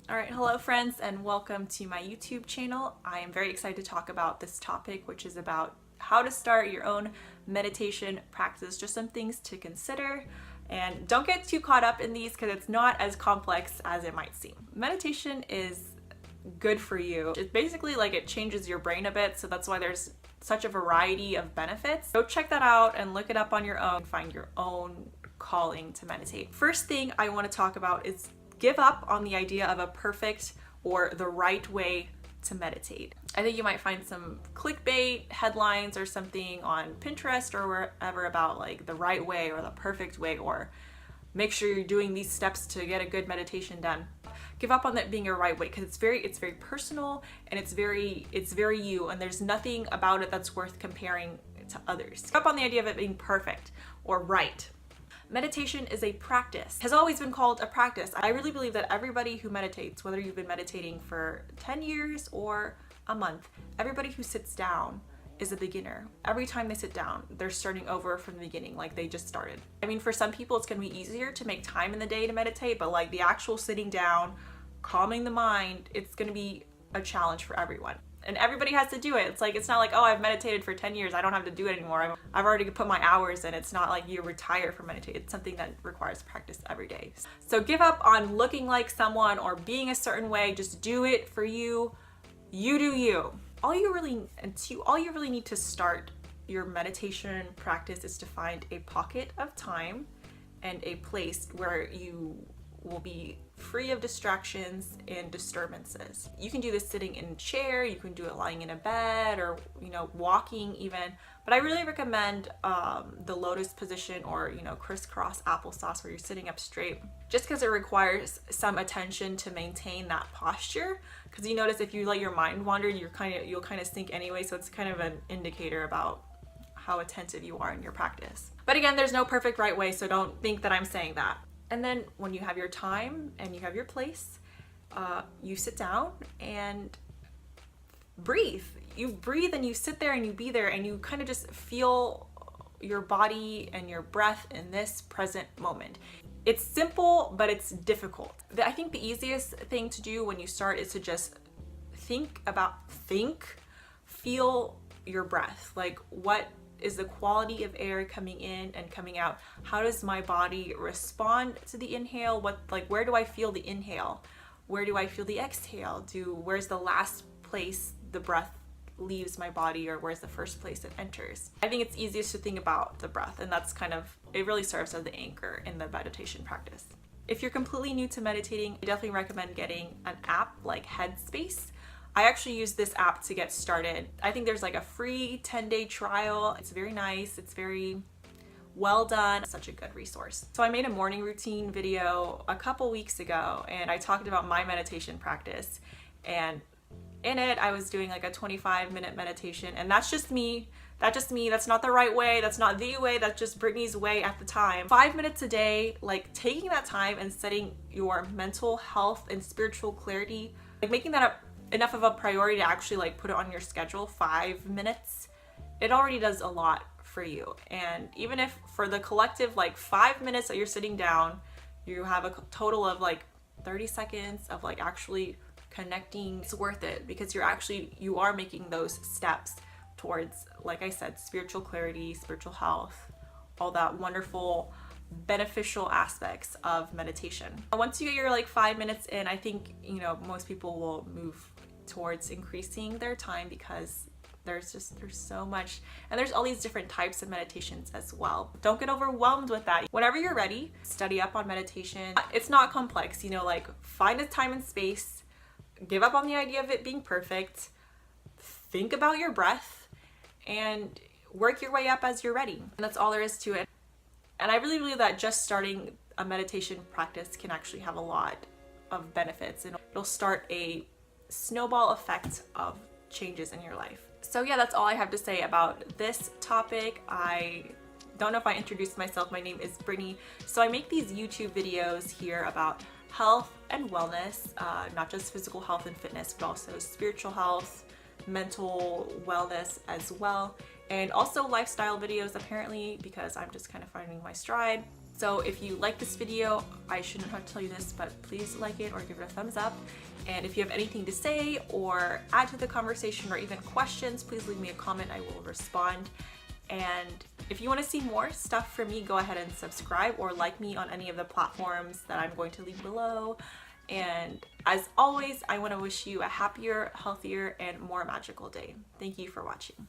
All right, hello friends and welcome to my YouTube channel. I am very excited to talk about this topic, which is about how to start your own meditation practice, just some things to consider. And don't get too caught up in these because it's not as complex as it might seem. Meditation is good for you. It's basically like it changes your brain a bit, so that's why there's such a variety of benefits. Go check that out and look it up on your own and find your own calling to meditate. First thing I want to talk about is give up on the idea of a perfect or the right way to meditate. I think you might find some clickbait headlines or something on Pinterest or wherever about like the right way or the perfect way, or make sure you're doing these steps to get a good meditation done. Give up on that being a right way because it's very personal and it's very you, and there's nothing about it that's worth comparing to others. Give up on the idea of it being perfect or right. Meditation is a practice, has always been called a practice. I really believe that everybody who meditates, whether you've been meditating for 10 years or a month, everybody who sits down is a beginner. Every time they sit down, they're starting over from the beginning, like they just started. I mean, for some people, it's gonna be easier to make time in the day to meditate, but like the actual sitting down, calming the mind, it's gonna be a challenge for everyone. And everybody has to do it. It's like, it's not like, oh, I've meditated for 10 years, I don't have to do it anymore. I've already put my hours in. It's not like you retire from meditation. It's something that requires practice every day. So give up on looking like someone or being a certain way. Just do it for you. You do you. All you really need to start your meditation practice is to find a pocket of time and a place where you will be free of distractions and disturbances. You can do this sitting in a chair, you can do it lying in a bed, or walking even, but I really recommend the lotus position or crisscross applesauce, where you're sitting up straight, just because it requires some attention to maintain that posture. Because you notice if you let your mind wander, you'll kind of sink anyway, so it's kind of an indicator about how attentive you are in your practice. But again, there's no perfect right way, so don't think that I'm saying that. And then when you have your time and you have your place, you sit down and breathe. You breathe and you sit there and you be there and you kind of just feel your body and your breath in this present moment. It's simple, but it's difficult. I think the easiest thing to do when you start is to just feel your breath. Like, what is the quality of air coming in and coming out? How does my body respond to the inhale? Where do I feel the inhale? Where do I feel the exhale? Where's the last place the breath leaves my body, or where's the first place it enters? I think it's easiest to think about the breath, and it really serves as the anchor in the meditation practice. If you're completely new to meditating, I definitely recommend getting an app like Headspace. I actually use this app to get started. I think there's like a free 10-day trial. It's very nice. It's very well done. Such a good resource. So I made a morning routine video a couple weeks ago, and I talked about my meditation practice. And in it, I was doing like a 25-minute meditation, and that's just me. That's not the right way. That's not the way. That's just Brittany's way at the time. 5 minutes a day, like taking that time and setting your mental health and spiritual clarity, like making that enough of a priority to actually like put it on your schedule. 5 minutes, it already does a lot for you. And even if for the collective like 5 minutes that you're sitting down, you have a total of like 30 seconds of like actually connecting, it's worth it, because you are making those steps towards, like I said, spiritual clarity, spiritual health, all that wonderful beneficial aspects of meditation. Once you get your like 5 minutes in, I think most people will move towards increasing their time, because there's so much, and there's all these different types of meditations as well. Don't get overwhelmed with that. Whenever you're ready, study up on meditation. It's not complex, like find a time and space, give up on the idea of it being perfect, think about your breath, and work your way up as you're ready. And that's all there is to it. And I really believe that just starting a meditation practice can actually have a lot of benefits, and it'll start a snowball effect of changes in your life. So yeah, that's all I have to say about this topic. I don't know if I introduced myself. My name is Brittany. So I make these YouTube videos here about health and wellness, not just physical health and fitness, but also spiritual health, mental wellness as well, and also lifestyle videos apparently, because I'm just kind of finding my stride. So if you like this video, I shouldn't have to tell you this, but please like it or give it a thumbs up. And if you have anything to say or add to the conversation or even questions, please leave me a comment. I will respond. And if you want to see more stuff from me, go ahead and subscribe or like me on any of the platforms that I'm going to leave below. And as always, I want to wish you a happier, healthier, and more magical day. Thank you for watching.